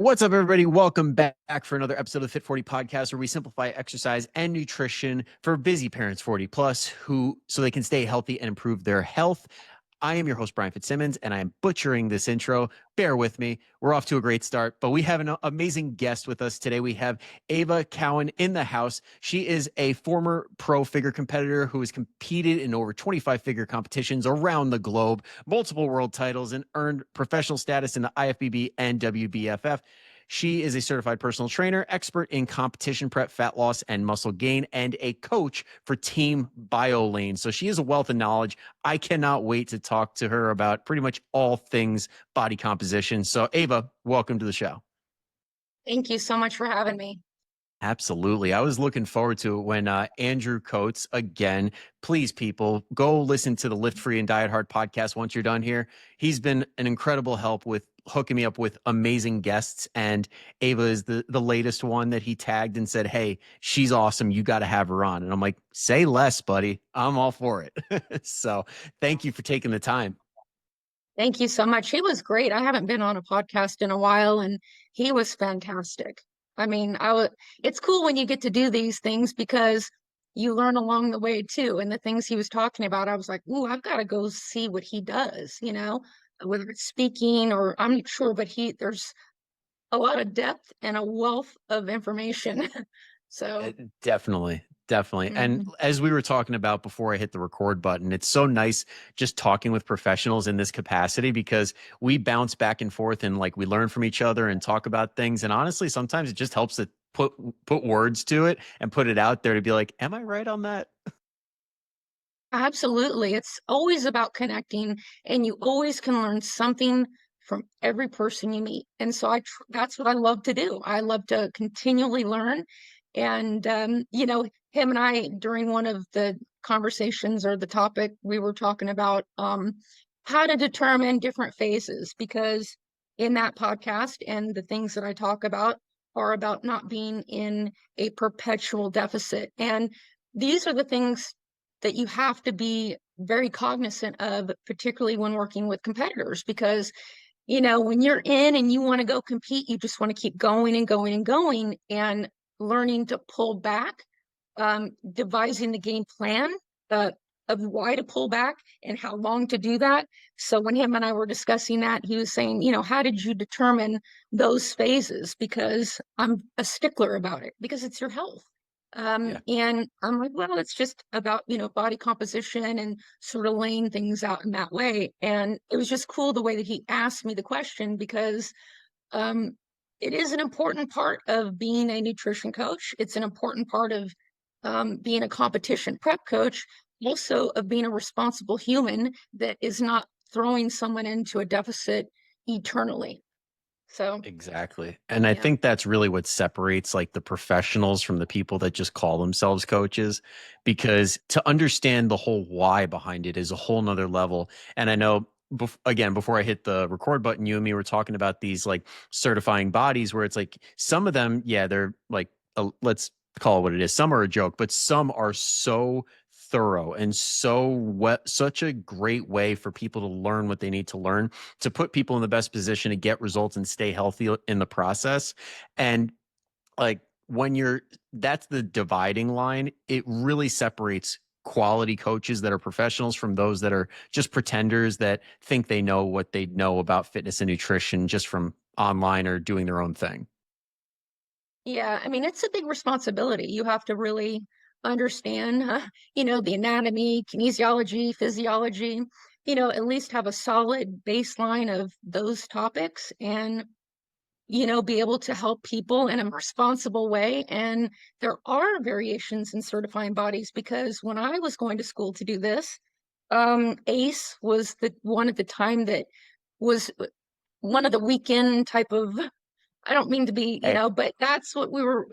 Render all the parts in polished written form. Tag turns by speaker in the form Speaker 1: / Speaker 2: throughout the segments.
Speaker 1: What's up, everybody? Welcome back for another episode of the Fit 40 podcast, where we simplify exercise and nutrition for busy parents 40 plus who so they can stay healthy and improve their health. I am your host, Brian Fitzsimmons, and I am butchering this intro. Bear with me. We're off to a great start, but we have an amazing guest with us today. We have Ava Cowan in the house. She is a former pro figure competitor who has competed in over 25 figure competitions around the globe, multiple world titles, and earned professional status in the IFBB and WBFF. She is a certified personal trainer, expert in competition prep, fat loss, and muscle gain, and a coach for Team Biolayne. So she is a wealth of knowledge. I cannot wait to talk to her about pretty much all things body composition. So, Ava, welcome to the show.
Speaker 2: Thank you so much for having me.
Speaker 1: Absolutely. I was looking forward to it when Andrew Coates, again, please, people, go listen to the Lift Free and Diet Hard podcast once you're done here. He's been an incredible help with hooking me up with amazing guests. And Ava is the latest one that he tagged and said, hey, she's awesome. You got to have her on. And I'm like, say less, buddy. I'm all for it. So thank you for taking the time.
Speaker 2: Thank you so much. He was great. I haven't been on a podcast in a while, and he was fantastic. I mean, it's cool when you get to do these things because you learn along the way too. And the things he was talking about, I was like, ooh, I've got to go see what he does, whether it's speaking or I'm not sure, but there's a lot of depth and a wealth of information. So,
Speaker 1: Definitely. Definitely. And
Speaker 2: mhm.
Speaker 1: as we were talking about before I hit the record button, it's so nice just talking with professionals in this capacity because we bounce back and forth and like we learn from each other and talk about things. And honestly, sometimes it just helps to put words to it and put it out there to be like, am I right on that?
Speaker 2: Absolutely. It's always about connecting, and you always can learn something from every person you meet. And so that's what I love to do. I love to continually learn. And, him and I, during one of the conversations or the topic, we were talking about how to determine different phases, because in that podcast and the things that I talk about are about not being in a perpetual deficit. And these are the things that you have to be very cognizant of, particularly when working with competitors, because when you're in and you want to go compete, you just want to keep going and going and going, and learning to pull back, devising the game plan uh, of why to pull back and how long to do that. So when him and I were discussing that, he was saying, how did you determine those phases? Because I'm a stickler about it, because it's your health.
Speaker 1: Yeah.
Speaker 2: And I'm like, well, it's just about, body composition and sort of laying things out in that way. And it was just cool the way that he asked me the question, because um, it is an important part of being a nutrition coach. It's an important part of being a competition prep coach, also of being a responsible human that is not throwing someone into a deficit eternally. So,
Speaker 1: Exactly. And I
Speaker 2: yeah.
Speaker 1: think that's really what separates like the professionals from the people that just call themselves coaches, because to understand the whole why behind it is a whole nother level. And I know, again, before I hit the record button, you and me were talking about these like certifying bodies where it's like some of them, yeah, they're like, let's call it what it is. Some are a joke, but some are so thorough and such a great way for people to learn what they need to learn to put people in the best position to get results and stay healthy in the process. And like that's the dividing line. It really separates quality coaches that are professionals from those that are just pretenders that think they know what they know about fitness and nutrition just from online or doing their own thing.
Speaker 2: Yeah, I mean, it's a big responsibility. You have to really understand, the anatomy, kinesiology, physiology, at least have a solid baseline of those topics, and, be able to help people in a responsible way. And there are variations in certifying bodies, because when I was going to school to do this, ACE was the one at the time that was one of the weekend type of, I don't mean to be,
Speaker 1: Hey,
Speaker 2: but that's what my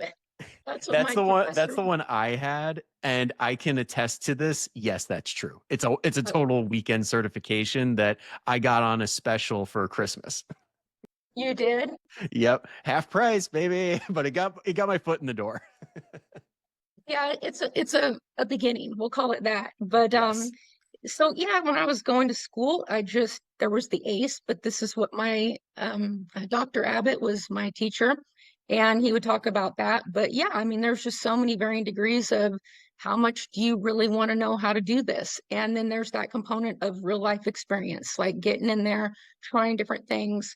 Speaker 1: that's
Speaker 2: professor.
Speaker 1: the one I had, and I can attest to this. Yes, that's true. It's a total weekend certification that I got on a special for Christmas.
Speaker 2: You did?
Speaker 1: Yep, half price, baby. But it got my foot in the door.
Speaker 2: Yeah, it's a beginning. We'll call it that. But
Speaker 1: Yes.
Speaker 2: So yeah, when I was going to school, there was the ACE, but this is what my Dr. Abbott was my teacher, and he would talk about that. But yeah, I mean, there's just so many varying degrees of how much do you really want to know how to do this? And then there's that component of real life experience, like getting in there, trying different things,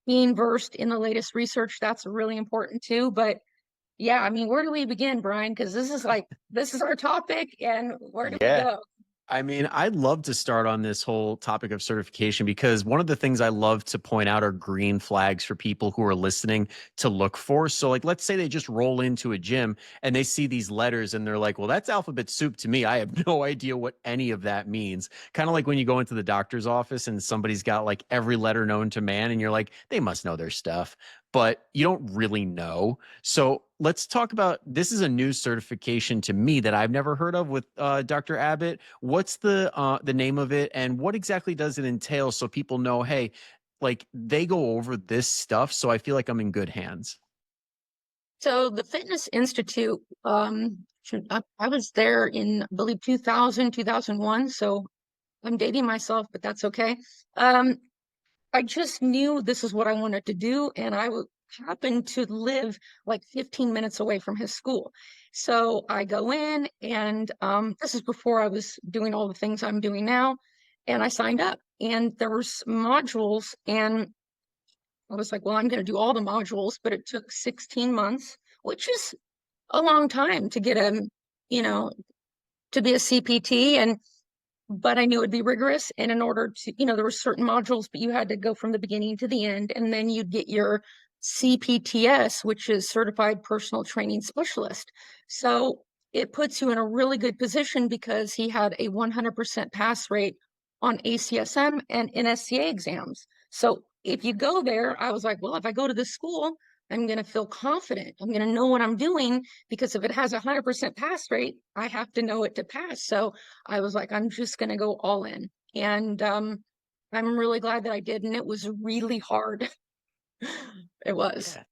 Speaker 2: being versed in the latest research, that's really important too. But yeah, I mean, where do we begin, Brian? Because this is our topic, and where do we
Speaker 1: Yeah.
Speaker 2: go?
Speaker 1: I mean, I'd love to start on this whole topic of certification because one of the things I love to point out are green flags for people who are listening to look for. So, like, let's say they just roll into a gym and they see these letters and they're like, well, that's alphabet soup to me. I have no idea what any of that means. Kind of like when you go into the doctor's office and somebody's got like every letter known to man and you're like, they must know their stuff, but you don't really know. So let's talk about this is a new certification to me that I've never heard of with Dr. Abbott. What's the name of it, and what exactly does it entail so people know, hey, like they go over this stuff, so I feel like I'm in good hands.
Speaker 2: So the Fitness Institute, I was there in, I believe, 2000, 2001. So I'm dating myself, but that's okay. Um, I just knew this is what I wanted to do, and happened to live like 15 minutes away from his school. So I go in, and this is before I was doing all the things I'm doing now, and I signed up, and there was modules, and I was like, well, I'm going to do all the modules, but it took 16 months, which is a long time to get you know, to be a CPT. But I knew it'd be rigorous. And in order to, there were certain modules, but you had to go from the beginning to the end. And then you'd get your CPTS, which is Certified Personal Training Specialist. So it puts you in a really good position because he had a 100% pass rate on ACSM and NSCA exams. So if you go there, I was like, well, if I go to this school, I'm going to feel confident. I'm going to know what I'm doing because if it has a 100% pass rate, I have to know it to pass. So I was like, I'm just going to go all in. And I'm really glad that I did. And it was really hard. It was.
Speaker 1: Yeah.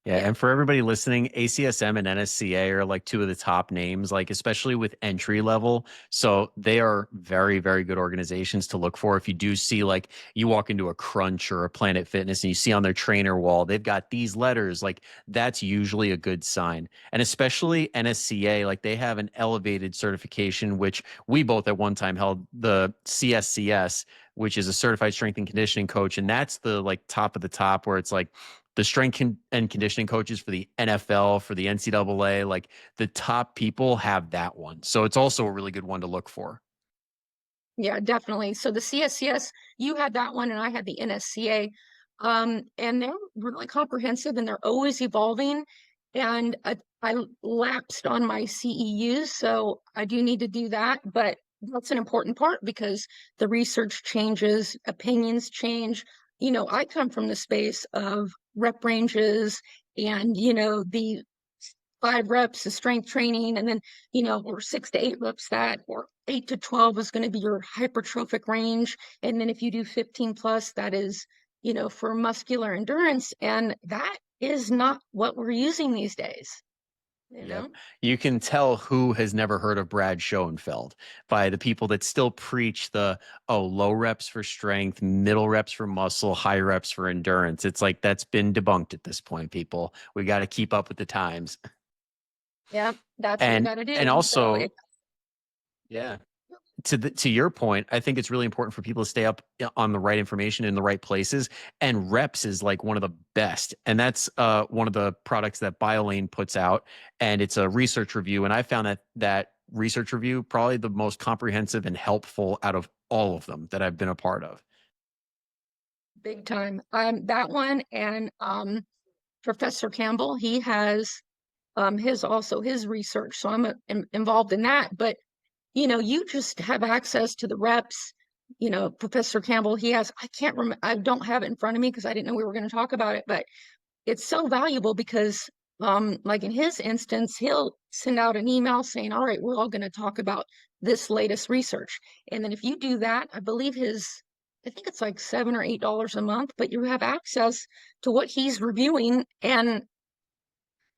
Speaker 1: Yeah,
Speaker 2: Yeah.
Speaker 1: and for everybody listening, ACSM and NSCA are like two of the top names, like especially with entry level. So they are very, very good organizations to look for. If you do see like you walk into a Crunch or a Planet Fitness and you see on their trainer wall, they've got these letters, like that's usually a good sign. And especially NSCA, like they have an elevated certification, which we both at one time held the CSCS, which is a certified strength and conditioning coach. And that's the like top of the top where it's like the and conditioning coaches for the NFL, for the NCAA, like the top people have that one. So it's also a really good one to look for.
Speaker 2: Yeah, definitely. So the CSCS, you had that one and I had the NSCA. And they're really comprehensive and they're always evolving. And I lapsed on my CEUs, so I do need to do that. But that's an important part because the research changes, opinions change. I come from the space of rep ranges and, the 5 reps is strength training, and then or 6 to 8 reps that, or 8 to 12 is going to be your hypertrophic range, and then if you do 15 plus, that is for muscular endurance, and that is not what we're using these days. You
Speaker 1: Yep.
Speaker 2: know.
Speaker 1: You can tell who has never heard of Brad Schoenfeld by the people that still preach the, oh, low reps for strength, middle reps for muscle, high reps for endurance. It's like that's been debunked at this point, people. We got to keep up with the times.
Speaker 2: Yeah, that's what we
Speaker 1: And
Speaker 2: got to
Speaker 1: and
Speaker 2: do. So
Speaker 1: also, yeah, to your point, I think it's really important for people to stay up on the right information in the right places. And reps is like one of the best, and that's one of the products that Biolayne puts out, and it's a research review. And I found that research review probably the most comprehensive and helpful out of all of them that I've been a part of.
Speaker 2: big time. That one and Professor Campbell, he has his research, so I'm involved in that, but you just have access to the reps. Professor Campbell, I can't remember, I don't have it in front of me because I didn't know we were going to talk about it, but it's so valuable because, like in his instance, he'll send out an email saying, all right, we're all going to talk about this latest research. And then if you do that, I think it's like $7 or $8 a month, but you have access to what he's reviewing. And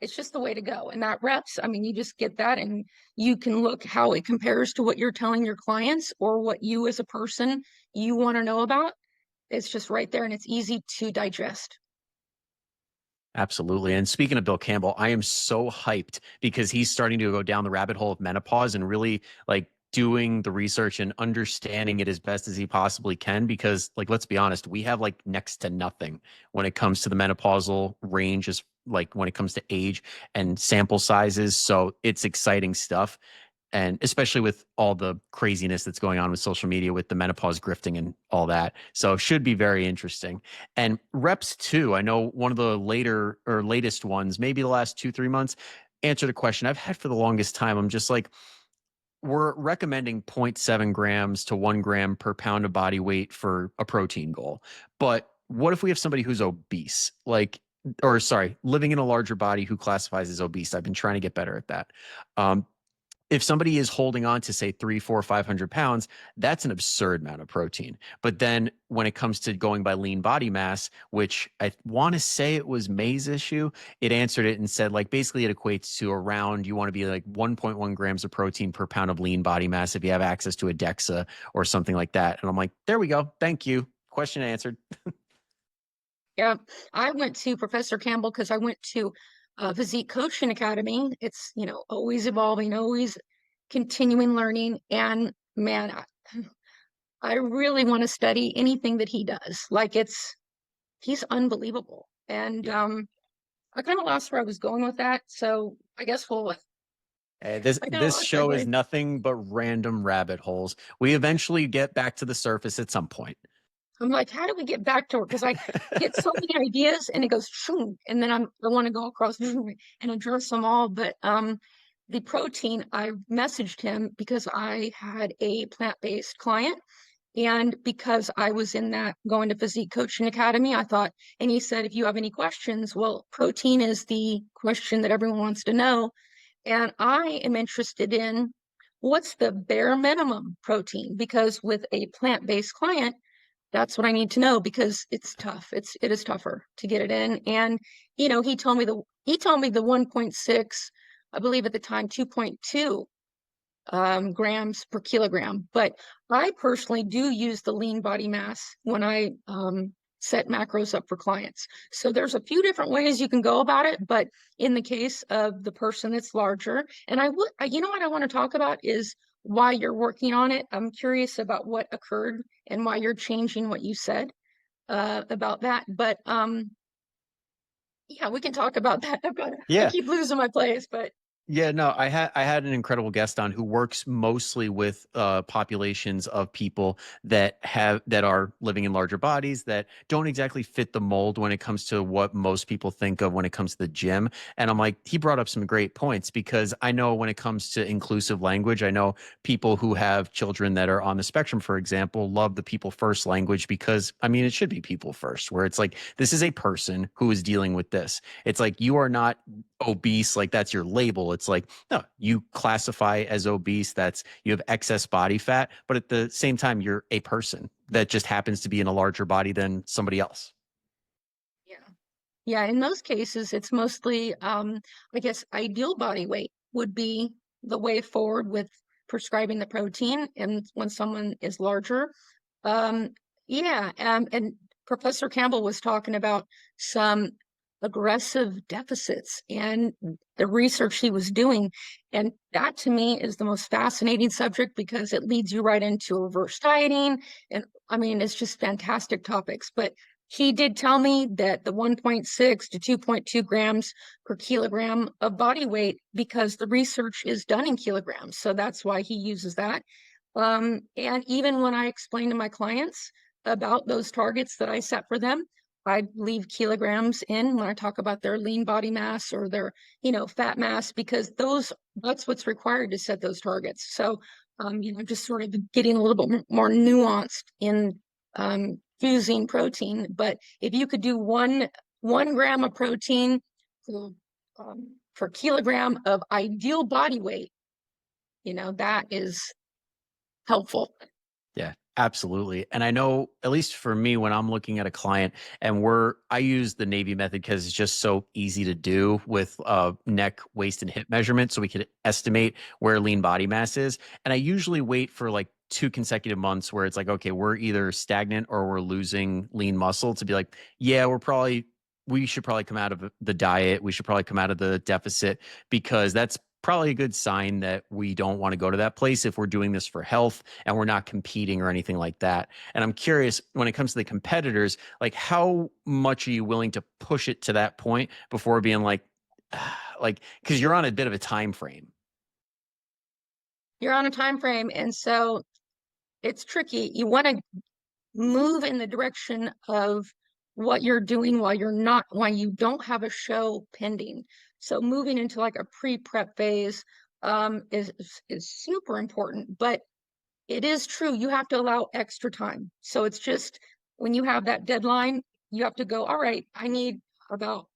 Speaker 2: it's just the way to go. And that reps, I mean, you just get that and you can look how it compares to what you're telling your clients or what you as a person you want to know about. It's just right there and it's easy to digest.
Speaker 1: Absolutely. And speaking of Bill Campbell, I am so hyped because he's starting to go down the rabbit hole of menopause and really like doing the research and understanding it as best as he possibly can. Because, like, let's be honest, we have like next to nothing when it comes to the menopausal range, as like when it comes to age and sample sizes. So it's exciting stuff, and especially with all the craziness that's going on with social media with the menopause grifting and all that. So should be very interesting. And reps too. I know one of the later or latest ones, maybe the last 2, 3 months, answered a question I've had for the longest time. I'm just like, we're recommending zero point 0.7 grams to 1 gram per pound of body weight for a protein goal. But what if we have somebody who's obese, like, or sorry, living in a larger body who classifies as obese? I've been trying to get better at that. Um, if somebody is holding on to say 3, 4, 500 pounds, that's an absurd amount of protein. But then when it comes to going by lean body mass, which I want to say it was May's issue, it answered it and said like basically it equates to around, you want to be like 1.1 grams of protein per pound of lean body mass if you have access to a DEXA or something like that. And I'm like, there we go. Thank you. Question answered.
Speaker 2: Yeah, I went to Professor Campbell because I went to Physique Coaching Academy. It's, always evolving, always continuing learning. And man, I really want to study anything that he does. Like he's unbelievable. And
Speaker 1: Yeah.
Speaker 2: I kind of lost where I was going with that. So I guess
Speaker 1: This
Speaker 2: I kind of
Speaker 1: this
Speaker 2: lost my
Speaker 1: show is
Speaker 2: way.
Speaker 1: nothing but random rabbit holes. We eventually get back to the surface at some point.
Speaker 2: I'm like, how do we get back to it? Because I get so many ideas and it goes, shoom, and then I want to go across and address them all. But the protein, I messaged him because I had a plant-based client. And because I was in that going to Physique Coaching Academy, I thought, and he said, if you have any questions, well, protein is the question that everyone wants to know. And I am interested in what's the bare minimum protein? Because with a plant-based client, that's what I need to know because it's tough. It is tougher to get it in. And he told me the 1.6, I believe at the time 2.2 grams per kilogram. But I personally do use the lean body mass when I set macros up for clients. So there's a few different ways you can go about it, but in the case of the person that's larger, and you know what I want to talk about is why you're working on it. I'm curious about what occurred and why you're changing what you said about that. But yeah, we can talk about that. I
Speaker 1: Yeah.
Speaker 2: keep losing my place, but
Speaker 1: Yeah, no, I had an incredible guest on who works mostly with populations of people that are living in larger bodies that don't exactly fit the mold when it comes to what most people think of when it comes to the gym. And I'm like, he brought up some great points because I know when it comes to inclusive language, I know people who have children that are on the spectrum, for example, love the people first language because I mean it should be people first, where it's like this is a person who is dealing with this. It's like you are not obese, like that's your label. It's like, no, you classify as obese, that's you have excess body fat, but at the same time, you're a person that just happens to be in a larger body than somebody else.
Speaker 2: yeah. Yeah, in most cases, it's mostly, I guess, ideal body weight would be the way forward with prescribing the protein. And when someone is larger, um, yeah, and Professor Campbell was talking about some aggressive deficits and the research he was doing. And that to me is the most fascinating subject because it leads you right into reverse dieting. And I mean, it's just fantastic topics. But he did tell me that the 1.6 to 2.2 grams per kilogram of body weight, because the research is done in kilograms. So that's why he uses that. And even when I explain to my clients about those targets that I set for them, I leave kilograms in when I talk about their lean body mass or their, fat mass, because that's what's required to set those targets. So, just sort of getting a little bit more nuanced in fusing protein. But if you could do one gram of protein per, per kilogram of ideal body weight, that is helpful.
Speaker 1: Yeah. Absolutely. And I know, at least for me, when I'm looking at a client and I use the Navy method because it's just so easy to do with neck, waist, and hip measurement. So we could estimate where lean body mass is. And I usually wait for like 2 consecutive months where it's like, okay, we're either stagnant or we're losing lean muscle to be like, yeah, we should probably come out of the diet. We should probably come out of the deficit because that's probably a good sign that we don't want to go to that place if we're doing this for health and we're not competing or anything like that. And I'm curious when it comes to the competitors, like how much are you willing to push it to that point before being like, like, because you're on a bit of a time frame.
Speaker 2: You're on a time frame, and so it's tricky. You want to move in the direction of what you're doing while you don't have a show pending. So moving into like a pre-prep phase is super important, but it is true you have to allow extra time. So it's just when you have that deadline, you have to go, all right, I need about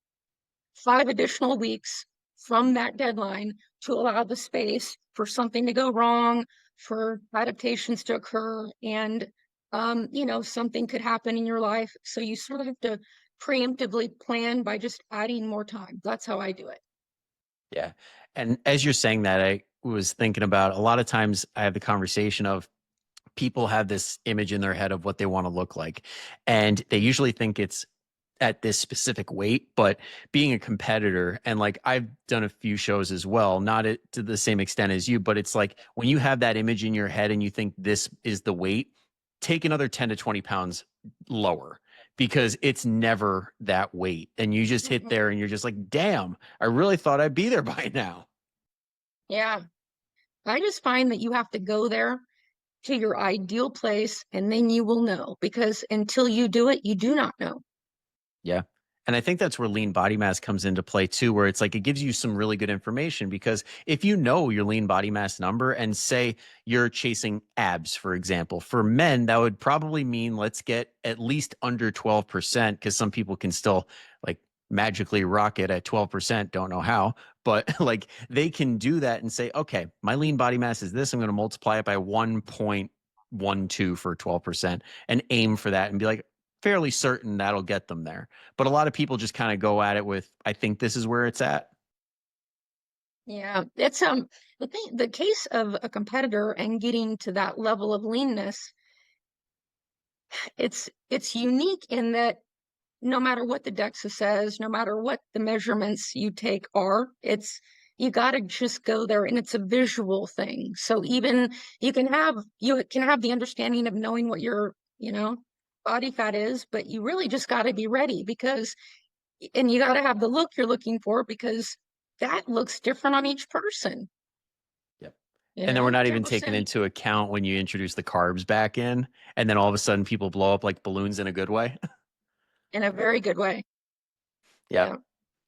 Speaker 2: 5 additional weeks from that deadline to allow the space for something to go wrong, for adaptations to occur, and something could happen in your life. So you sort of have to preemptively plan by just adding more time. That's how I do it.
Speaker 1: Yeah. And as you're saying that, I was thinking about a lot of times I have the conversation of people have this image in their head of what they want to look like. And they usually think it's at this specific weight, but being a competitor and like I've done a few shows as well, not to the same extent as you, but it's like when you have that image in your head and you think this is the weight, take another 10 to 20 pounds lower because it's never that weight. And you just hit
Speaker 2: Mhm.
Speaker 1: there and you're just like, damn, I really thought I'd be there by now.
Speaker 2: Yeah. I just find that you have to go there to your ideal place and then you will know because until you do it, you do not know.
Speaker 1: Yeah. And I think that's where lean body mass comes into play too, where it's like it gives you some really good information because if you know your lean body mass number and say you're chasing abs, for example, for men, that would probably mean let's get at least under 12% because some people can still like magically rock it at 12%, don't know how, but like they can do that and say, okay, my lean body mass is this. I'm going to multiply it by 1.12 for 12% and aim for that and be like, fairly certain that'll get them there. But a lot of people just kind of go at it with, I think this is where it's at.
Speaker 2: Yeah, it's the case of a competitor and getting to that level of leanness, it's unique in that no matter what the DEXA says, no matter what the measurements you take are, it's you got to just go there and it's a visual thing. So even you can have the understanding of knowing what your body fat is, but you really just got to be ready because and you got to have the look you're looking for because that looks different on each person.
Speaker 1: Yep. And then we're not even taking
Speaker 2: 10%.
Speaker 1: into account when you introduce the carbs back in, and then all of a sudden people blow up like balloons in a good way.
Speaker 2: In a very good way.
Speaker 1: Yep.
Speaker 2: Yeah.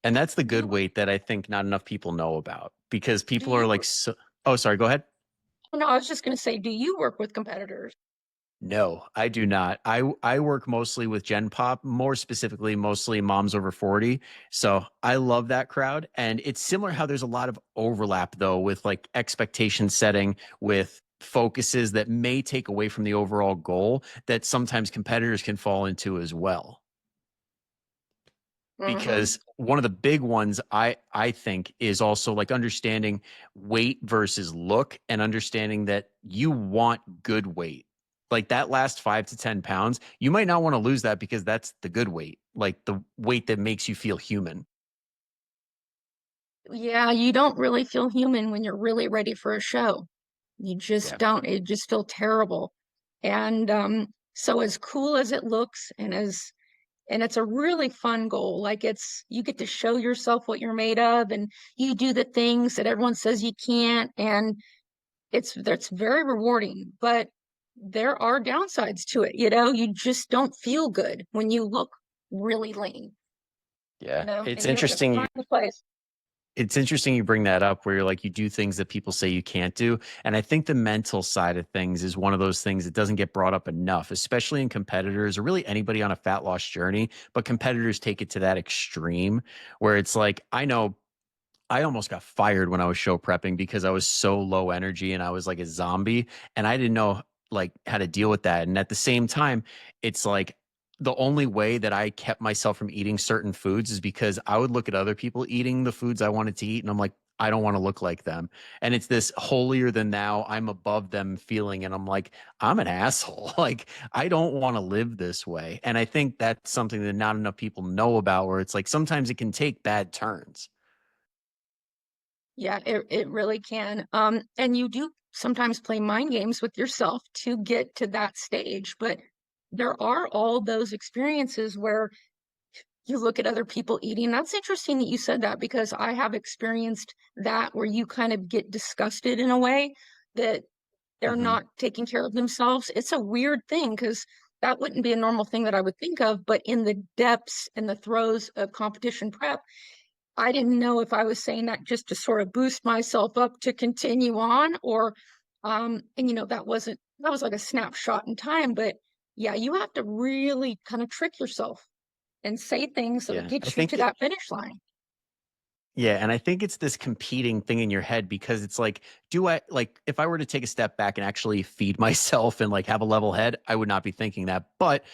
Speaker 1: And that's the
Speaker 2: Do
Speaker 1: good
Speaker 2: you
Speaker 1: weight that I think not enough people know about because
Speaker 2: do
Speaker 1: people are
Speaker 2: you
Speaker 1: like, oh, sorry, go ahead.
Speaker 2: no, I was just going to say, do you work with competitors?
Speaker 1: No, I do not. I work mostly with Gen Pop, more specifically, mostly moms over 40. So I love that crowd. And it's similar how there's a lot of overlap though with like expectation setting with focuses that may take away from the overall goal that sometimes competitors can fall into as well.
Speaker 2: Hmm.
Speaker 1: Because one of the big ones I think is also like understanding weight versus look and understanding that you want good weight. Like that last 5 to 10 pounds, you might not want to lose that because that's the good weight, like the weight that makes you feel human.
Speaker 2: Yeah, you don't really feel human when you're really ready for a show. You just
Speaker 1: Yeah.
Speaker 2: don't. It just feel terrible. And so as cool as it looks and it's a really fun goal. Like you get to show yourself what you're made of and you do the things that everyone says you can't and that's very rewarding, but there are downsides to it. You just don't feel good when you look really lean,
Speaker 1: Yeah. It's
Speaker 2: and you have to
Speaker 1: interesting.
Speaker 2: find the place.
Speaker 1: It's interesting you bring that up where you're like you do things that people say you can't do, and I think the mental side of things is one of those things that doesn't get brought up enough, especially in competitors or really anybody on a fat loss journey, but competitors take it to that extreme where it's like I know I almost got fired when I was show prepping because I was so low energy and I was like a zombie and I didn't know like how to deal with that. And at the same time, it's like the only way that I kept myself from eating certain foods is because I would look at other people eating the foods I wanted to eat, and I'm like, I don't want to look like them. And it's this holier than thou, I'm above them feeling. And I'm like, I'm an asshole. Like, I don't want to live this way. And I think that's something that not enough people know about, where it's like sometimes it can take bad turns.
Speaker 2: Yeah, it really can. And you do sometimes play mind games with yourself to get to that stage, but there are all those experiences where you look at other people eating. That's interesting that you said that because I have experienced that where you kind of get disgusted in a way that they're
Speaker 1: Hmm.
Speaker 2: not taking care of themselves. It's a weird thing because that wouldn't be a normal thing that I would think of, but in the depths and the throes of competition prep, I didn't know if I was saying that just to sort of boost myself up to continue on or and that was like a snapshot in time, but yeah, you have to really kind of trick yourself and say things that'll
Speaker 1: Yeah. I
Speaker 2: get you to
Speaker 1: think
Speaker 2: that finish line.
Speaker 1: Yeah, and I think it's this competing thing in your head because it's like, do I like if I were to take a step back and actually feed myself and like have a level head, I would not be thinking that. But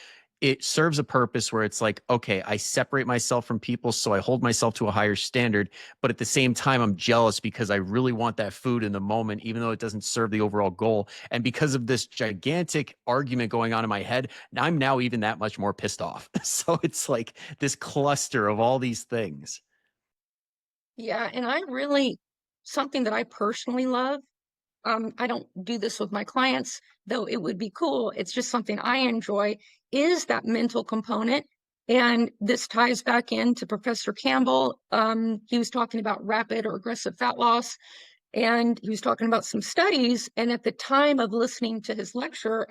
Speaker 1: it serves a purpose where it's like, okay, I separate myself from people, so I hold myself to a higher standard. But at the same time, I'm jealous because I really want that food in the moment, even though it doesn't serve the overall goal. And because of this gigantic argument going on in my head, I'm now even that much more pissed off. So it's like this cluster of all these things.
Speaker 2: Yeah, and I really something that I personally love. I don't do this with my clients, though it would be cool. It's just something I enjoy is that mental component. And this ties back into Professor Campbell. He was talking about rapid or aggressive fat loss, and he was talking about some studies. And at the time of listening to his lecture,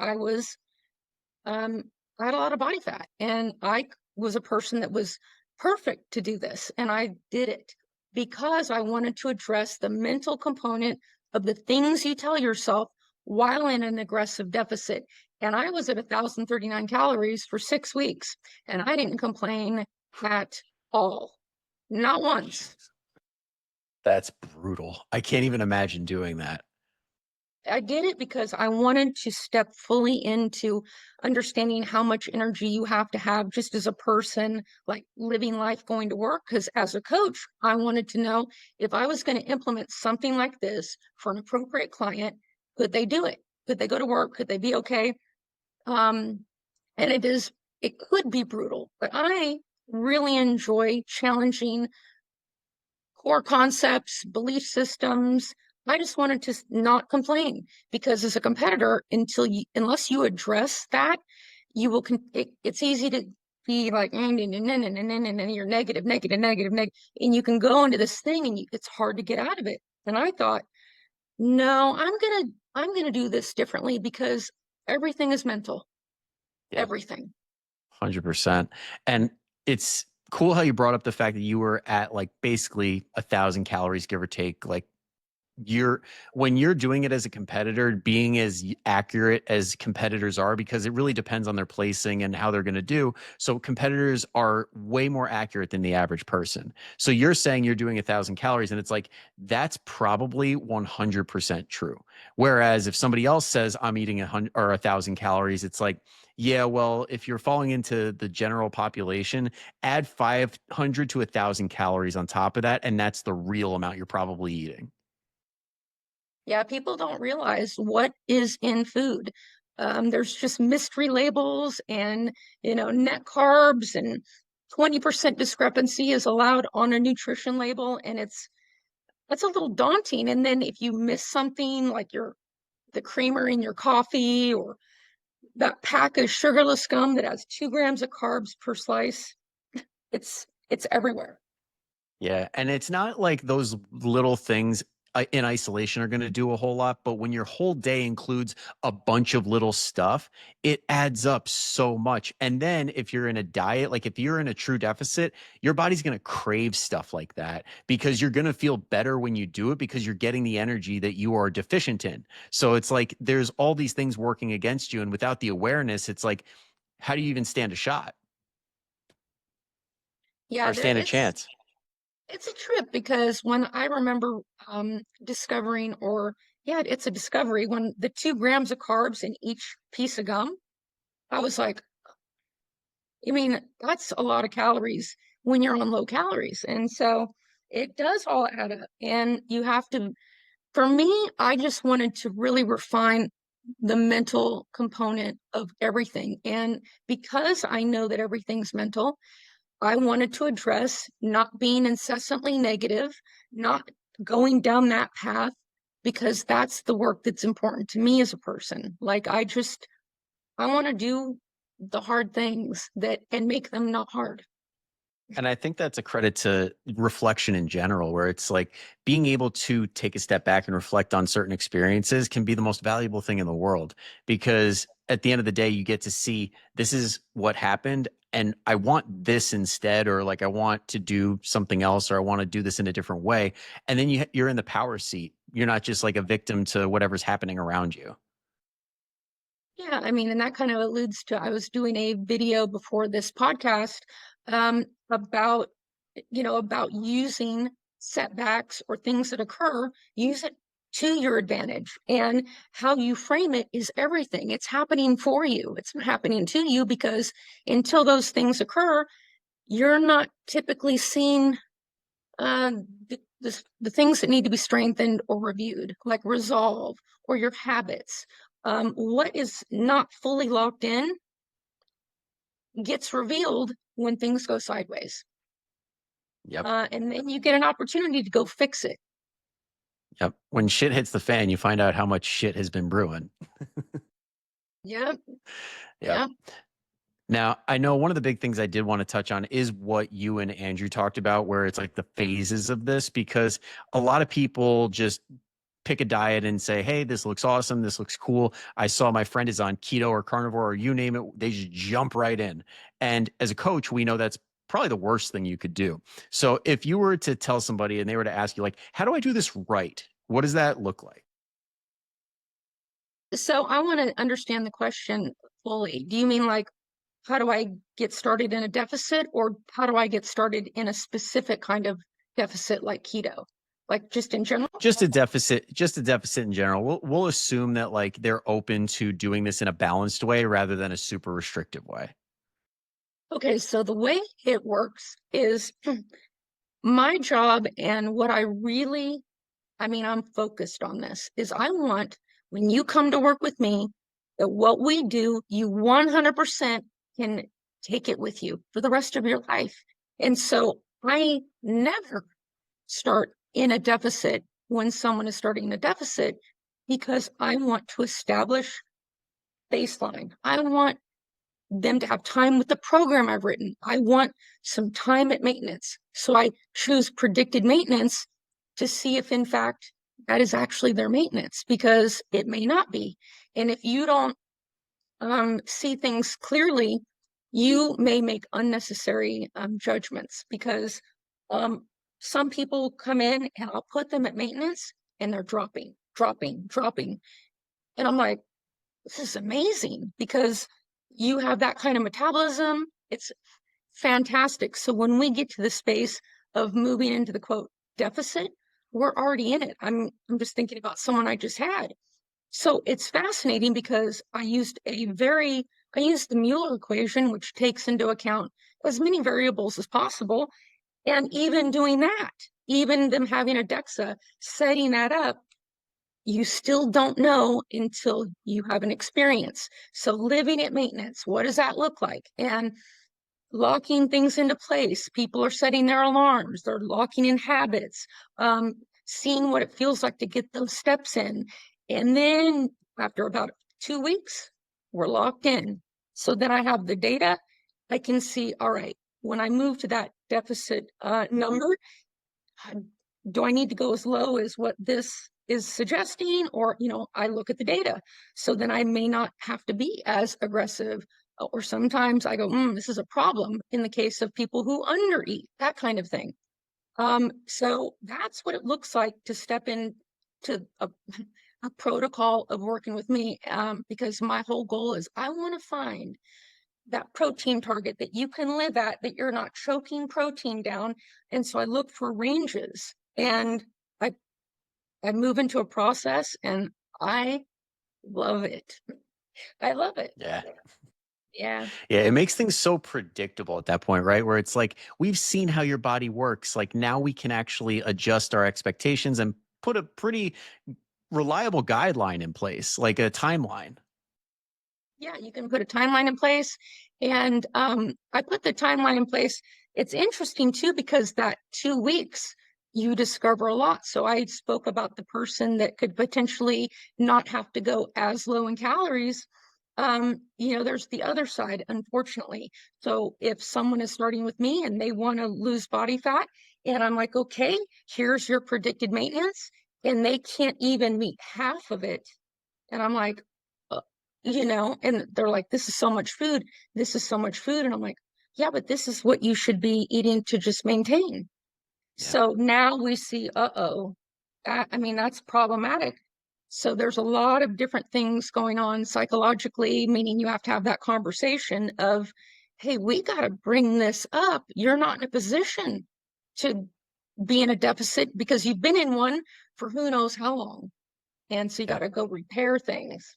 Speaker 2: um, I had a lot of body fat, and I was a person that was perfect to do this, and I did it because I wanted to address the mental component of the things you tell yourself while in an aggressive deficit. And I was at 1,039 calories for 6 weeks, and I didn't complain at all, not once.
Speaker 1: That's brutal. I can't even imagine doing that.
Speaker 2: I did it because I wanted to step fully into understanding how much energy you have to have just as a person, like living life, going to work. Because as a coach, I wanted to know if I was going to implement something like this for an appropriate client, could they do it? Could they go to work? Could they be okay? Um, and it could be brutal, but I really enjoy challenging core concepts, belief systems. I just wanted to not complain because as a competitor, unless you address that, you will. It's easy to be like, and you're negative, negative, negative, negative, and you can go into this thing, and it's hard to get out of it. And I thought, no, I'm gonna do this differently because everything is mental,
Speaker 1: Yeah,
Speaker 2: everything.
Speaker 1: 100%. And it's cool how you brought up the fact that you were at like basically 1,000 calories, give or take, like you're when you're doing it as a competitor, being as accurate as competitors are, because it really depends on their placing and how they're going to do. So competitors are way more accurate than the average person. So you're saying you're doing 1,000 calories, and it's like that's probably 100% true. Whereas if somebody else says I'm eating 1,000 calories, it's like, yeah, well, if you're falling into the general population, add 500 to 1,000 calories on top of that, and that's the real amount you're probably eating.
Speaker 2: Yeah, people don't realize what is in food. There's just mystery labels and, net carbs and 20% discrepancy is allowed on a nutrition label. And that's a little daunting. And then if you miss something like the creamer in your coffee or that pack of sugarless gum that has 2 grams of carbs per slice, it's everywhere.
Speaker 1: Yeah, and it's not like those little things in isolation are going to do a whole lot, but when your whole day includes a bunch of little stuff, it adds up so much. And then if you're in a diet, like if you're in a true deficit, your body's going to crave stuff like that because you're going to feel better when you do it because you're getting the energy that you are deficient in. So it's like there's all these things working against you. And without the awareness, it's like, how do you even stand a shot
Speaker 2: Yeah,
Speaker 1: or stand a chance?
Speaker 2: it's a trip because when I remember discovering or yeah, it's a discovery. When the 2 grams of carbs in each piece of gum, I was like, I mean, that's a lot of calories when you're on low calories. And so it does all add up. And you have to, for me, I just wanted to really refine the mental component of everything. And because I know that everything's mental, I wanted to address not being incessantly negative, not going down that path, because that's the work that's important to me as a person. Like, I want to do the hard things that and make them not hard.
Speaker 1: And I think that's a credit to reflection in general, where it's like being able to take a step back and reflect on certain experiences can be the most valuable thing in the world. Because at the end of the day, you get to see this is what happened. And I want this instead, or like I want to do something else, or I want to do this in a different way. And then you're in the power seat. You're not just like a victim to whatever's happening around you.
Speaker 2: Yeah, I mean, and that kind of alludes to, I was doing a video before this podcast about, about using setbacks or things that occur, use it to your advantage. And how you frame it is everything. It's happening for you. It's not happening to you, because until those things occur, you're not typically seeing uh, the things that need to be strengthened or reviewed, like resolve or your habits. What is not fully locked in gets revealed when things go sideways.
Speaker 1: Yep.
Speaker 2: And then you get an opportunity to go fix it.
Speaker 1: Yep. When shit hits the fan, you find out how much shit has been brewing.
Speaker 2: Yep.
Speaker 1: Yep.
Speaker 2: Yeah.
Speaker 1: Now, I know one of the big things I did want to touch on is what you and Andrew talked about, where it's like the phases of this, because a lot of people just pick a diet and say, hey, this looks awesome. This looks cool. I saw my friend is on keto or carnivore or you name it. They just jump right in. And as a coach, we know that's probably the worst thing you could do. So if you were to tell somebody and they were to ask you, like, how do I do this right? What does that look like?
Speaker 2: So I want to understand the question fully. Do you mean like, how do I get started in a deficit, or how do I get started in a specific kind of deficit like keto? Like just in general?
Speaker 1: Just a deficit in general. We'll assume that like they're open to doing this in a balanced way rather than a super restrictive way.
Speaker 2: Okay, so the way it works is my job, and what I really, I mean, I'm focused on this, is I want, when you come to work with me, that what we do, you 100% can take it with you for the rest of your life. And so I never start in a deficit when someone is starting in a deficit, because I want to establish baseline. I want them to have time with the program I've written. I want some time at maintenance. So I choose predicted maintenance to see if, in fact, that is actually their maintenance, because it may not be. And if you don't see things clearly, you may make unnecessary judgments, because um, some people come in and I'll put them at maintenance and they're dropping, dropping, dropping. And I'm like, this is amazing, because you have that kind of metabolism. It's fantastic. So when we get to the space of moving into the quote deficit, we're already in it. I'm just thinking about someone I just had. So it's fascinating, because I used the Mueller equation, which takes into account as many variables as possible. And even doing that, even them having a DEXA, setting that up, you still don't know until you have an experience. So living at maintenance, what does that look like? And locking things into place. People are setting their alarms. They're locking in habits, seeing what it feels like to get those steps in. And then after about 2 weeks, we're locked in. So then I have the data. I can see, all right, when I move to that deficit number, do I need to go as low as what this is suggesting? Or, I look at the data. So then I may not have to be as aggressive. Or sometimes I go, this is a problem in the case of people who undereat, that kind of thing. So that's what it looks like to step into a protocol of working with me, because my whole goal is I want to find that protein target that you can live at, that you're not choking protein down. And so I look for ranges, and I I move into a process and I love it. I love it.
Speaker 1: Yeah.
Speaker 2: Yeah.
Speaker 1: Yeah, it makes things so predictable at that point, right? Where it's like, we've seen how your body works. Like now we can actually adjust our expectations and put a pretty reliable guideline in place, like a timeline.
Speaker 2: Yeah, you can put a timeline in place. And I put the timeline in place. It's interesting too, because that 2 weeks, you discover a lot. So I spoke about the person that could potentially not have to go as low in calories. There's the other side, unfortunately. So if someone is starting with me and they want to lose body fat, and I'm like, okay, here's your predicted maintenance, and they can't even meet half of it, and I'm like, uh, and they're like, this is so much food. This is so much food. And I'm like, yeah, but this is what you should be eating to just maintain.
Speaker 1: Yeah.
Speaker 2: So now we see, uh-oh, I mean, that's problematic. So there's a lot of different things going on psychologically, meaning you have to have that conversation of, hey, we got to bring this up. You're not in a position to be in a deficit because you've been in one for who knows how long. And so you got
Speaker 1: Yeah.
Speaker 2: to go repair things.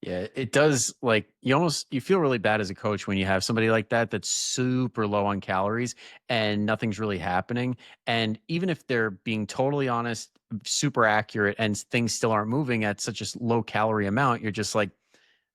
Speaker 1: Yeah, it does. Like you feel really bad as a coach when you have somebody like that that's super low on calories and nothing's really happening. And even if they're being totally honest, super accurate, and things still aren't moving at such a low calorie amount, you're just like,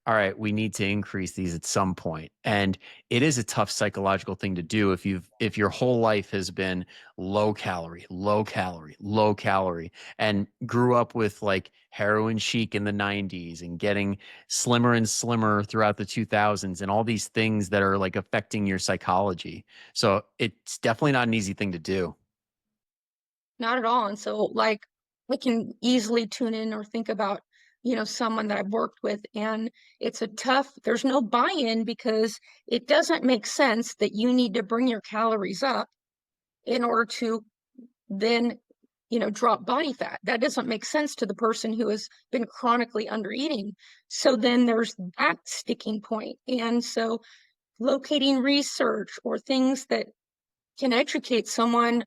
Speaker 1: all right, we need to increase these at some point. And it is a tough psychological thing to do if your whole life has been low calorie, low calorie, low calorie, and grew up with like heroin chic in the 90s and getting slimmer and slimmer throughout the 2000s and all these things that are like affecting your psychology. So it's definitely not an easy thing to do.
Speaker 2: Not at all. And so, like, I can easily tune in or think about, someone that I've worked with, and there's no buy in because it doesn't make sense that you need to bring your calories up in order to then, drop body fat. That doesn't make sense to the person who has been chronically under eating. So then there's that sticking point. And so, locating research or things that can educate someone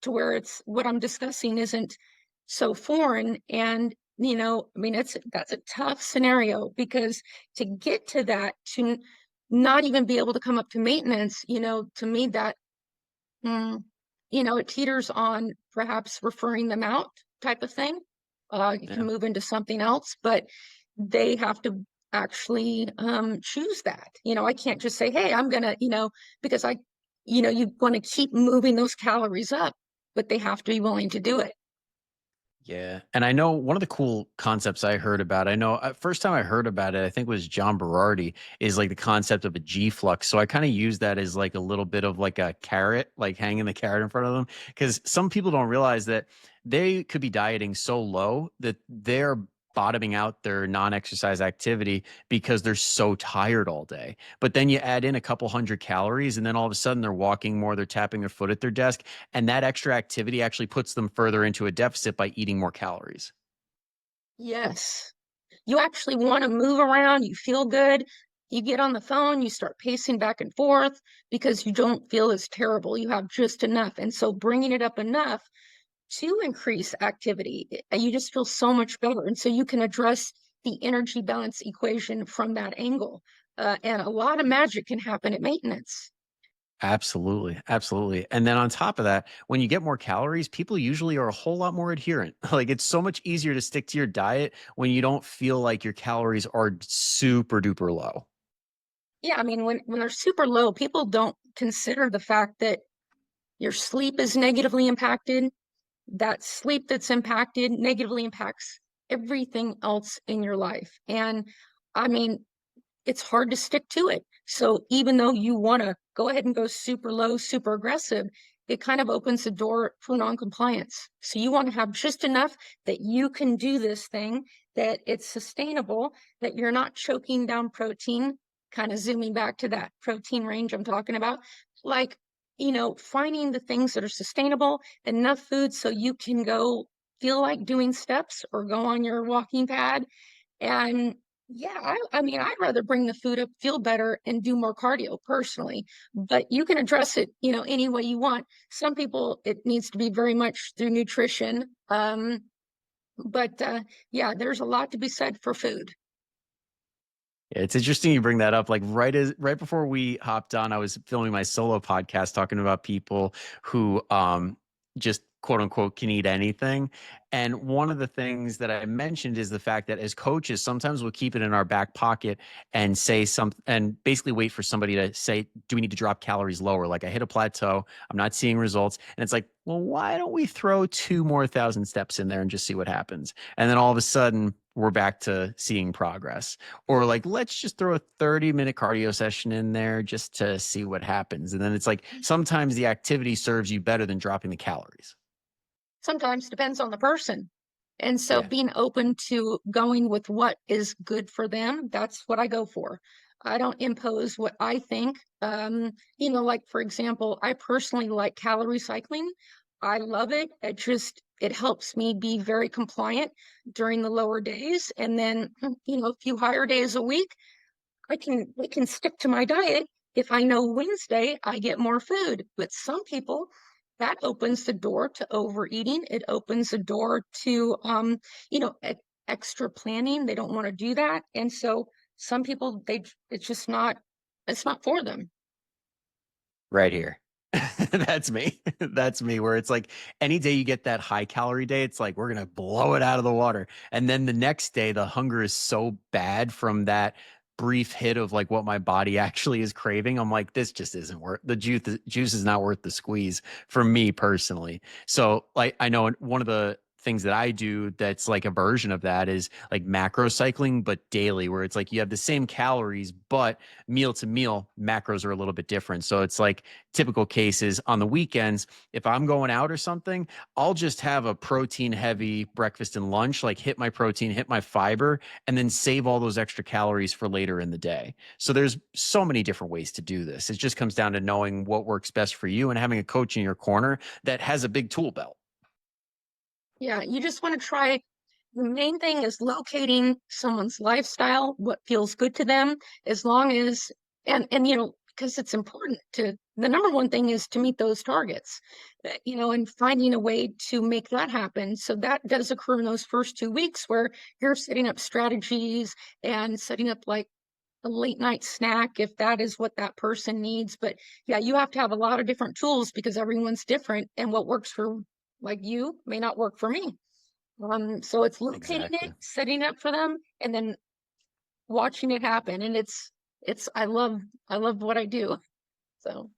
Speaker 2: to where it's what I'm discussing isn't so foreign. And, I mean, that's a tough scenario because to get to that, to not even be able to come up to maintenance, to me, that, mm, it teeters on perhaps referring them out type of thing. You can
Speaker 1: Yeah.
Speaker 2: move into something else, but they have to actually choose that. I can't just say, hey, I'm going to, because you want to keep moving those calories up, but they have to be willing to do it.
Speaker 1: Yeah. And I know one of the cool concepts I heard about, I know first time I heard about it, I think was John Berardi, is like the concept of a G flux. So I kind of use that as like a little bit of like a carrot, like hanging the carrot in front of them. Cause some people don't realize that they could be dieting so low that they're bottoming out their non-exercise activity because they're so tired all day. But then you add in a couple hundred calories and then all of a sudden they're walking more, they're tapping their foot at their desk, and that extra activity actually puts them further into a deficit by eating more calories.
Speaker 2: Yes. You actually want to move around, you feel good. You get on the phone, you start pacing back and forth because you don't feel as terrible. You have just enough. And so bringing it up enough to increase activity, you just feel so much better. And so you can address the energy balance equation from that angle. And a lot of magic can happen at maintenance.
Speaker 1: Absolutely. Absolutely. And then on top of that, when you get more calories, people usually are a whole lot more adherent. Like it's so much easier to stick to your diet when you don't feel like your calories are super duper low.
Speaker 2: Yeah, I mean, when they're super low, people don't consider the fact that your sleep is negatively impacted. That sleep that's impacted negatively impacts everything else in your life. And I mean, it's hard to stick to it. So even though you want to go ahead and go super low, super aggressive, it kind of opens the door for non-compliance. So you want to have just enough that you can do this thing, that it's sustainable, that you're not choking down protein, kind of zooming back to that protein range I'm talking about. Like, finding the things that are sustainable, enough food so you can go feel like doing steps or go on your walking pad and Yeah, I mean, I'd rather bring the food up, feel better, and do more cardio personally. But you can address it, any way you want. Some people, it needs to be very much through nutrition. But yeah, there's a lot to be said for food.
Speaker 1: Yeah, it's interesting you bring that up. Like right before we hopped on, I was filming my solo podcast talking about people who just quote unquote can eat anything. And one of the things that I mentioned is the fact that as coaches, sometimes we'll keep it in our back pocket and say some and basically wait for somebody to say, do we need to drop calories lower? Like I hit a plateau, I'm not seeing results. And it's like, well, why don't we throw 2 more thousand steps in there and just see what happens? And then all of a sudden, we're back to seeing progress. Or like, let's just throw a 30-minute cardio session in there just to see what happens. And then it's like sometimes the activity serves you better than dropping the calories.
Speaker 2: Sometimes depends on the person. And so
Speaker 1: Yeah.
Speaker 2: being open to going with what is good for them, that's what I go for. I don't impose what I think. Like for example, I personally like calorie cycling. I love it. It helps me be very compliant during the lower days. And then, a few higher days a week, I can stick to my diet if I know Wednesday I get more food. But some people, that opens the door to overeating. It opens the door to extra planning. They don't want to do that. And so some people it's not for them.
Speaker 1: Right here. That's me. That's me. Where it's like any day you get that high calorie day, it's like we're gonna blow it out of the water. And then the next day, the hunger is so bad from that brief hit of like what my body actually is craving. I'm like, this just isn't worth the juice. The juice is not worth the squeeze for me personally. So like I know one of the things that I do that's like a version of that is like macro cycling, but daily, where it's like you have the same calories, but meal to meal macros are a little bit different. So it's like typical cases on the weekends, if I'm going out or something, I'll just have a protein heavy breakfast and lunch, like hit my protein, hit my fiber, and then save all those extra calories for later in the day. So there's so many different ways to do this. It just comes down to knowing what works best for you and having a coach in your corner that has a big tool belt.
Speaker 2: Yeah, you just want to try. The main thing is locating someone's lifestyle, what feels good to them, as long as, and because it's important to, the number one thing is to meet those targets, and finding a way to make that happen. So that does occur in those first 2 weeks where you're setting up strategies and setting up like a late night snack if that is what that person needs. But yeah, you have to have a lot of different tools because everyone's different, and what works for like you may not work for me. So it's locating it,
Speaker 1: Exactly.
Speaker 2: setting up for them, and then watching it happen. And I love what I do. So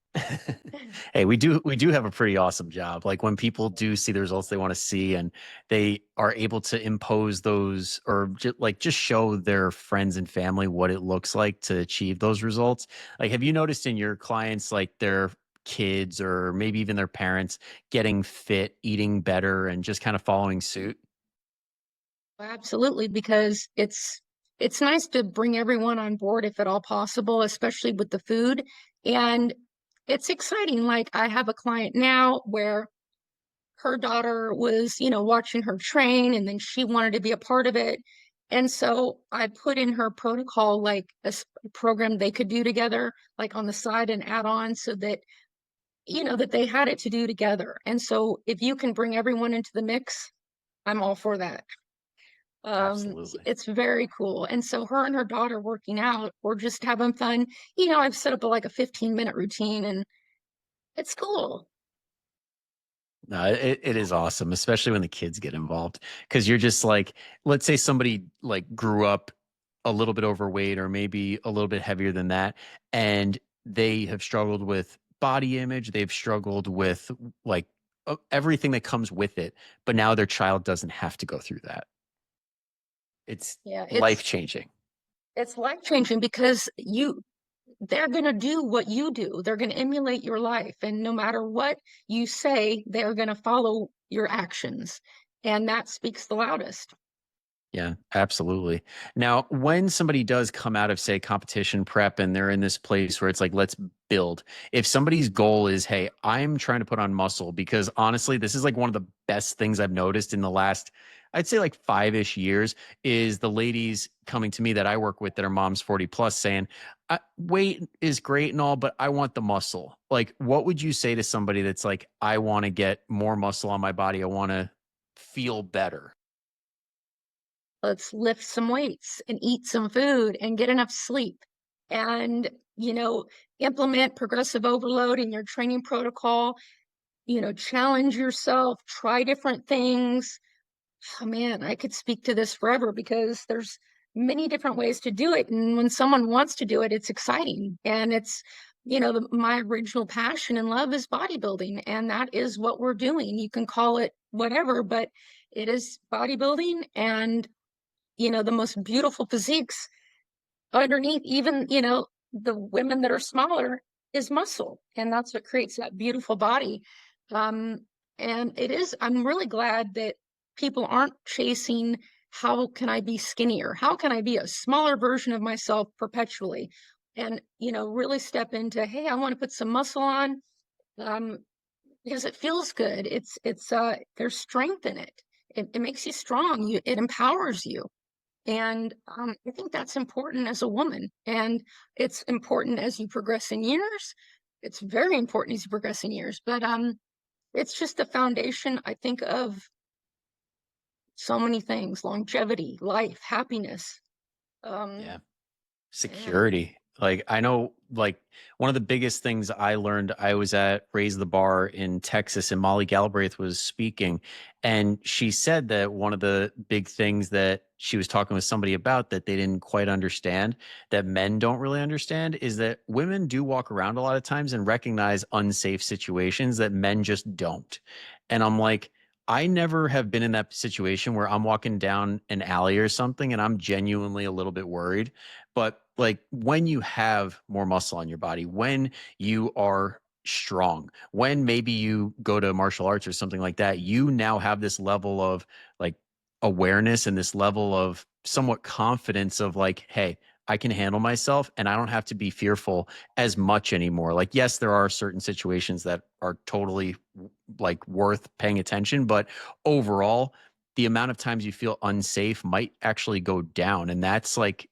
Speaker 1: Hey, we do have a pretty awesome job. Like when people do see the results they want to see and they are able to impose those or just show their friends and family what it looks like to achieve those results. Like have you noticed in your clients like their kids or maybe even their parents getting fit, eating better and just kind of following suit?
Speaker 2: absolutely, because it's nice to bring everyone on board if at all possible, especially with the food. And it's exciting. Like I have a client now where her daughter was, watching her train and then she wanted to be a part of it. And so I put in her protocol like program they could do together, like on the side and add on so that, that they had it to do together. And so if you can bring everyone into the mix, I'm all for that.
Speaker 1: Absolutely.
Speaker 2: It's very cool. And so her and her daughter working out or just having fun, I've set up like a 15-minute routine and it's cool.
Speaker 1: No, it is awesome, especially when the kids get involved. Because you're just like, let's say somebody like grew up a little bit overweight or maybe a little bit heavier than that, and they have struggled with body image, they've struggled with like everything that comes with it, but now their child doesn't have to go through that. It's
Speaker 2: Yeah,
Speaker 1: life changing.
Speaker 2: it's life changing because they're going to do what you do. They're going to emulate your life. And no matter what you say, they're going to follow your actions. And that speaks the loudest.
Speaker 1: Yeah, absolutely. Now, when somebody does come out of, say, competition prep and they're in this place where it's like, let's build, if somebody's goal is, hey, I'm trying to put on muscle, because honestly, this is like one of the best things I've noticed in the last, I'd say like 5-ish years, is the ladies coming to me that I work with that are moms 40 plus saying, weight is great and all, but I want the muscle. Like, what would you say to somebody that's like, I want to get more muscle on my body, I want to feel better?
Speaker 2: Let's lift some weights and eat some food and get enough sleep and, you know, implement progressive overload in your training protocol, challenge yourself, try different things. Oh man, I could speak to this forever because there's many different ways to do it. And when someone wants to do it, it's exciting. And it's, my original passion and love is bodybuilding. And that is what we're doing. You can call it whatever, but it is bodybuilding. And the most beautiful physiques underneath, even, the women that are smaller, is muscle. And that's what creates that beautiful body. Um, and I'm really glad that people aren't chasing, how can I be skinnier? How can I be a smaller version of myself perpetually? And, really step into, hey, I want to put some muscle on. Um, because it feels good. There's strength in it. It makes you strong. It empowers you. And I think that's important as a woman. And it's important as you progress in years. It's very important as you progress in years. But it's just the foundation, I think, of so many things: longevity, life, happiness.
Speaker 1: Yeah.
Speaker 2: Um, yeah.
Speaker 1: Security. Like I know like one of the biggest things I learned, I was at Raise the Bar in Texas and Molly Galbraith was speaking, and she said that one of the big things that she was talking with somebody about that they didn't quite understand, that men don't really understand, is that women do walk around a lot of times and recognize unsafe situations that men just don't. And I'm like, I never have been in that situation where I'm walking down an alley or something and I'm genuinely a little bit worried. But like when you have more muscle on your body, when you are strong, when maybe you go to martial arts or something like that, you now have this level of like awareness and this level of somewhat confidence of like, hey, I can handle myself and I don't have to be fearful as much anymore. Like, yes, there are certain situations that are totally like worth paying attention, but overall, the amount of times you feel unsafe might actually go down. And that's like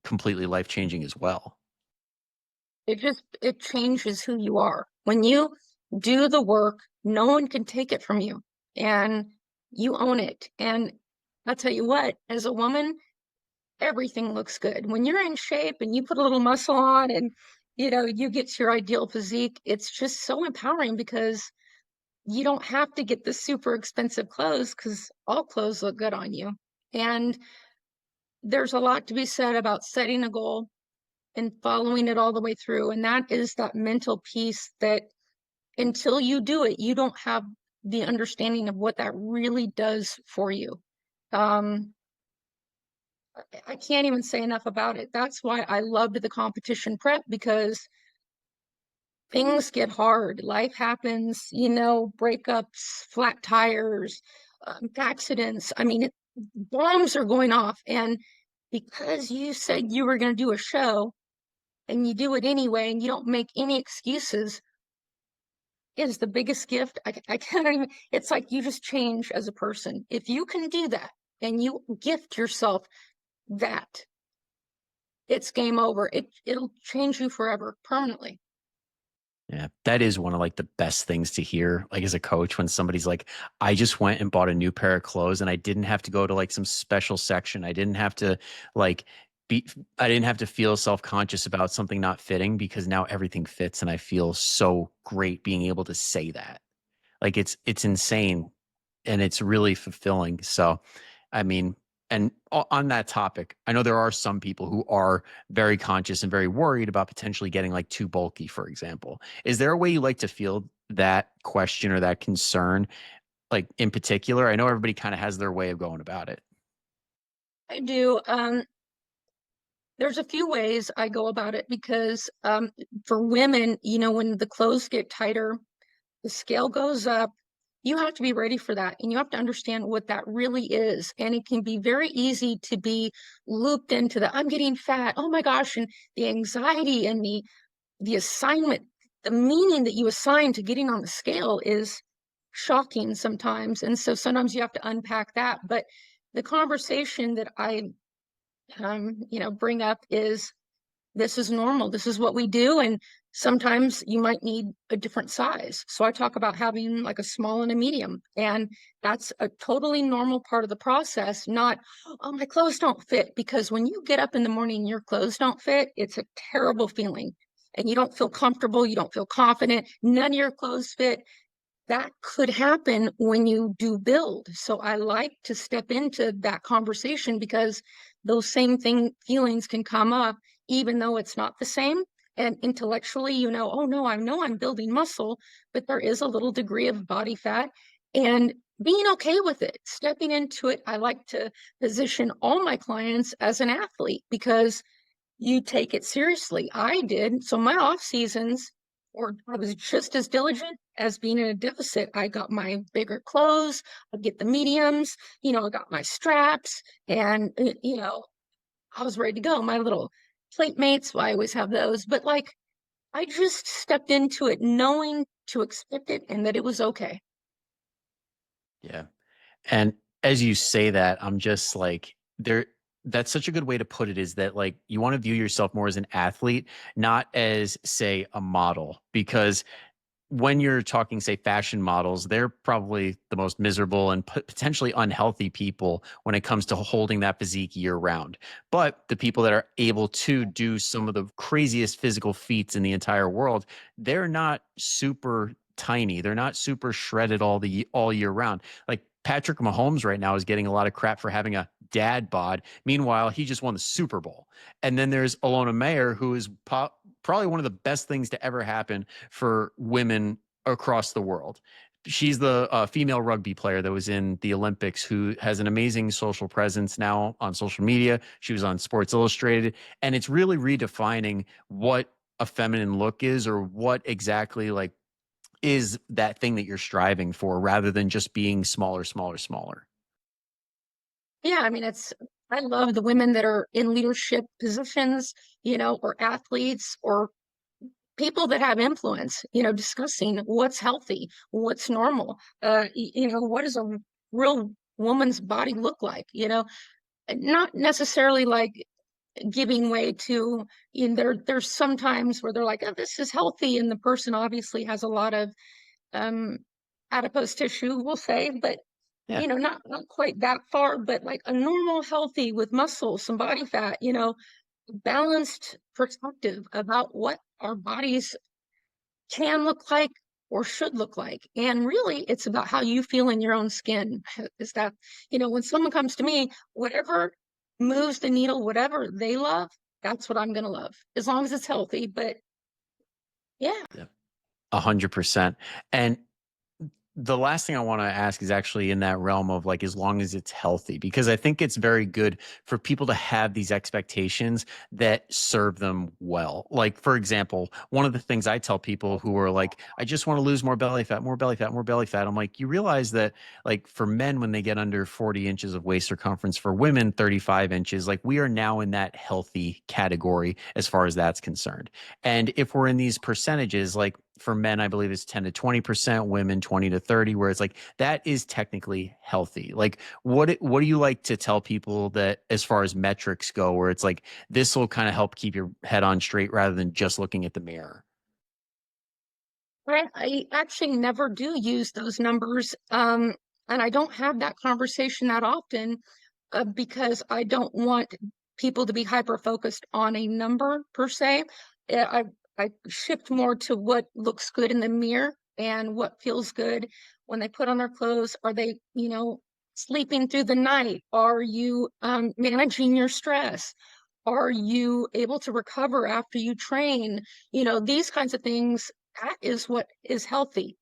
Speaker 1: completely life changing as well.
Speaker 2: It changes who you are. When you do the work, no one can take it from you. And you own it. And I'll tell you what, as a woman, everything looks good. When you're in shape and you put a little muscle on and you get to your ideal physique, it's just so empowering because you don't have to get the super expensive clothes because all clothes look good on you. And there's a lot to be said about setting a goal and following it all the way through. And that is that mental piece that until you do it, you don't have the understanding of what that really does for you. Um, I can't even say enough about it. That's why I loved the competition prep, because things get hard. Life happens, breakups, flat tires, accidents. I mean, bombs are going off. And because you said you were going to do a show and you do it anyway and you don't make any excuses, is the biggest gift. I can't even, it's like you just change as a person. If you can do that and you gift yourself that, it's game over. It'll change you forever, permanently.
Speaker 1: Yeah, that is one of like the best things to hear, like as a coach, when somebody's like, I just went and bought a new pair of clothes and I didn't have to go to like some special section. I didn't have to like be, I didn't have to feel self-conscious about something not fitting because now everything fits and I feel so great being able to say that. Like it's insane and it's really fulfilling. So, I mean, and on that topic, I know there are some people who are very conscious and very worried about potentially getting like too bulky, for example. Is there a way you like to field that question or that concern, like in particular? I know everybody kind of has their way of going about it.
Speaker 2: I do. There's a few ways I go about it because for women, when the clothes get tighter, the scale goes up. you have to be ready for that, and you have to understand what that really is. And it can be very easy to be looped into the I'm getting fat, oh my gosh, and the anxiety and the assignment, the meaning that you assign to getting on the scale is shocking sometimes. And so sometimes you have to unpack that. But the conversation that I bring up is this is normal. This is what we do. And sometimes you might need a different size. So I talk about having like a small and a medium. And that's a totally normal part of the process, not, oh, my clothes don't fit. Because when you get up in the morning and your clothes don't fit, it's a terrible feeling. And you don't feel comfortable. You don't feel confident. None of your clothes fit. That could happen when you do build. So I like to step into that conversation because those same feelings can come up, even though it's not the same. And intellectually, oh no, I know I'm building muscle, but there is a little degree of body fat and being okay with it, stepping into it. I like to position all my clients as an athlete because you take it seriously. I did. So my off seasons, or I was just as diligent as being in a deficit. I got my bigger clothes, I get the mediums, I got my straps, and I was ready to go. My little plate mates, well, I always have those, but like I just stepped into it knowing to expect it and that it was okay.
Speaker 1: Yeah. And as you say that, I'm just like, there, that's such a good way to put it, is that like you want to view yourself more as an athlete, not as, say, a model. Because when you're talking, say, fashion models, they're probably the most miserable and potentially unhealthy people when it comes to holding that physique year round. But the people that are able to do some of the craziest physical feats in the entire world, they're not super tiny. They're not super shredded all year round. Like Patrick Mahomes right now is getting a lot of crap for having a dad bod. Meanwhile, he just won the Super Bowl. And then there's Alona Mayer, who is probably one of the best things to ever happen for women across the world. She's the female rugby player that was in the Olympics, who has an amazing social presence now on social media. She was on Sports Illustrated, and it's really redefining what a feminine look is, or what exactly like is that thing that you're striving for, rather than just being smaller, smaller, smaller.
Speaker 2: Yeah, I mean, I love the women that are in leadership positions, or athletes or people that have influence, discussing what's healthy, what's normal, what does a real woman's body look like, not necessarily like giving way to, there's some times where they're like, oh, this is healthy. And the person obviously has a lot of um, adipose tissue, we'll say, but
Speaker 1: Yeah.
Speaker 2: not quite that far, but like a normal, healthy with muscle, some body fat, balanced perspective about what our bodies can look like or should look like. And really, it's about how you feel in your own skin. Is that, when someone comes to me, whatever moves the needle, whatever they love, that's what I'm going to love, as long as it's healthy. But yeah.
Speaker 1: Yeah. 100%. And the last thing I want to ask is actually in that realm of like, as long as it's healthy, because I think it's very good for people to have these expectations that serve them well. Like, for example, one of the things I tell people who are like, I just want to lose more belly fat, more belly fat, more belly fat. I'm like, you realize that like for men, when they get under 40 inches of waist circumference, for women, 35 inches, like we are now in that healthy category as far as that's concerned. And if we're in these percentages, like for men, I believe it's 10 to 20%, women 20 to 30, where it's like that is technically healthy. Like what do you like to tell people that as far as metrics go, where it's like this will kind of help keep your head on straight rather than just looking at the mirror?
Speaker 2: I actually never do use those numbers. And I don't have that conversation that often because I don't want people to be hyper focused on a number per se. I shift more to what looks good in the mirror and what feels good when they put on their clothes. Are they, sleeping through the night? Are you managing your stress? Are you able to recover after you train? These kinds of things. That is what is healthy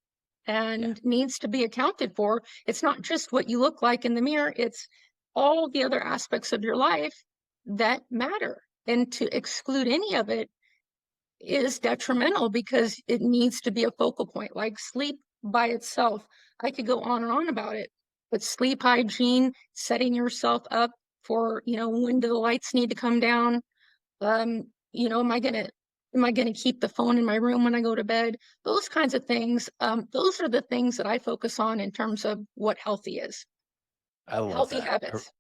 Speaker 1: Yeah.
Speaker 2: and needs to be accounted for. It's not just what you look like in the mirror, it's all the other aspects of your life that matter. And to exclude any of it is detrimental because it needs to be a focal point. Like sleep by itself. I could go on and on about it. But sleep hygiene, setting yourself up for, when do the lights need to come down? Am I gonna keep the phone in my room when I go to bed? Those kinds of things. Those are the things that I focus on in terms of what healthy is.
Speaker 1: I love
Speaker 2: Healthy
Speaker 1: that.
Speaker 2: habits.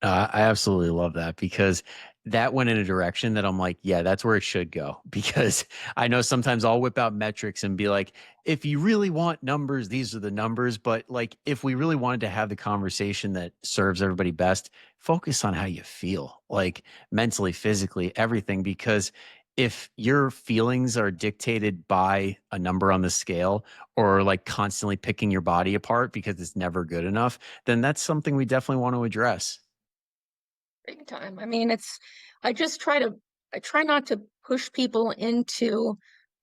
Speaker 1: I absolutely love that because that went in a direction that I'm like, yeah, that's where it should go. Because I know sometimes I'll whip out metrics and be like, if you really want numbers, these are the numbers. But like, if we really wanted to have the conversation that serves everybody best, focus on how you feel, like mentally, physically, everything. Because if your feelings are dictated by a number on the scale or like constantly picking your body apart because it's never good enough, then that's something we definitely want to address.
Speaker 2: Big time. I mean, I just I try not to push people into,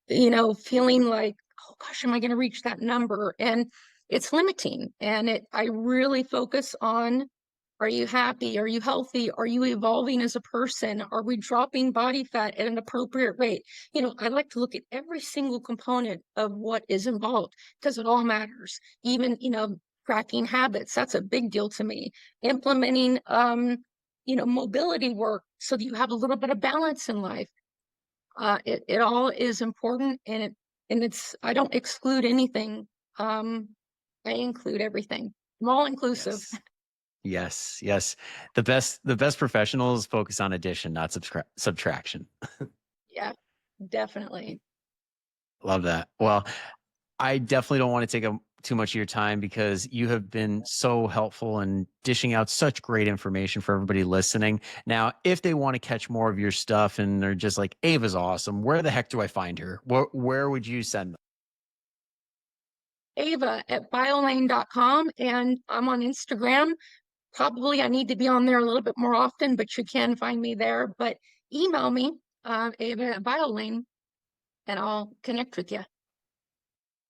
Speaker 2: feeling like, oh gosh, am I going to reach that number? And it's limiting. And I really focus on, are you happy? Are you healthy? Are you evolving as a person? Are we dropping body fat at an appropriate rate? I like to look at every single component of what is involved because it all matters. Even, tracking habits, that's a big deal to me. Implementing, mobility work so that you have a little bit of balance in life. It all is important, and I don't exclude anything. Um, I include everything. I'm all inclusive.
Speaker 1: Yes. Yes. Yes. The best professionals focus on addition, not subtraction.
Speaker 2: Yeah, definitely.
Speaker 1: Love that. Well, I definitely don't want to take too much of your time because you have been so helpful in dishing out such great information for everybody listening. Now, if they want to catch more of your stuff and they're just like, Ava's awesome, where the heck do I find her? Where would you send them?
Speaker 2: Ava at Biolayne.com, and I'm on Instagram. Probably I need to be on there a little bit more often, but you can find me there. But email me, Ava at Biolayne, and I'll connect with you.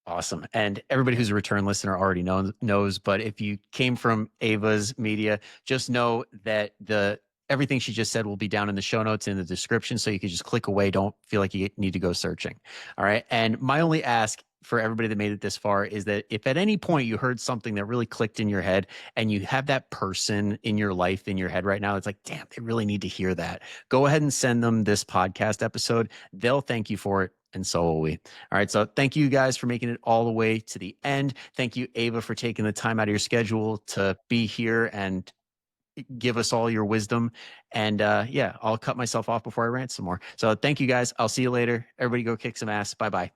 Speaker 1: Awesome. And everybody who's a return listener already knows, but if you came from Ava's media, just know that the everything she just said will be down in the show notes in the description. So you can just click away. Don't feel like you need to go searching. All right. And my only ask for everybody that made it this far is that if at any point you heard something that really clicked in your head and you have that person in your life in your head right now, it's like, damn, they really need to hear that. Go ahead and send them this podcast episode. They'll thank you for it. And so will we. All right. So thank you guys for making it all the way to the end. Thank you, Ava, for taking the time out of your schedule to be here and give us all your wisdom. And yeah, I'll cut myself off before I rant some more. So thank you guys. I'll see you later. Everybody go kick some ass. Bye bye.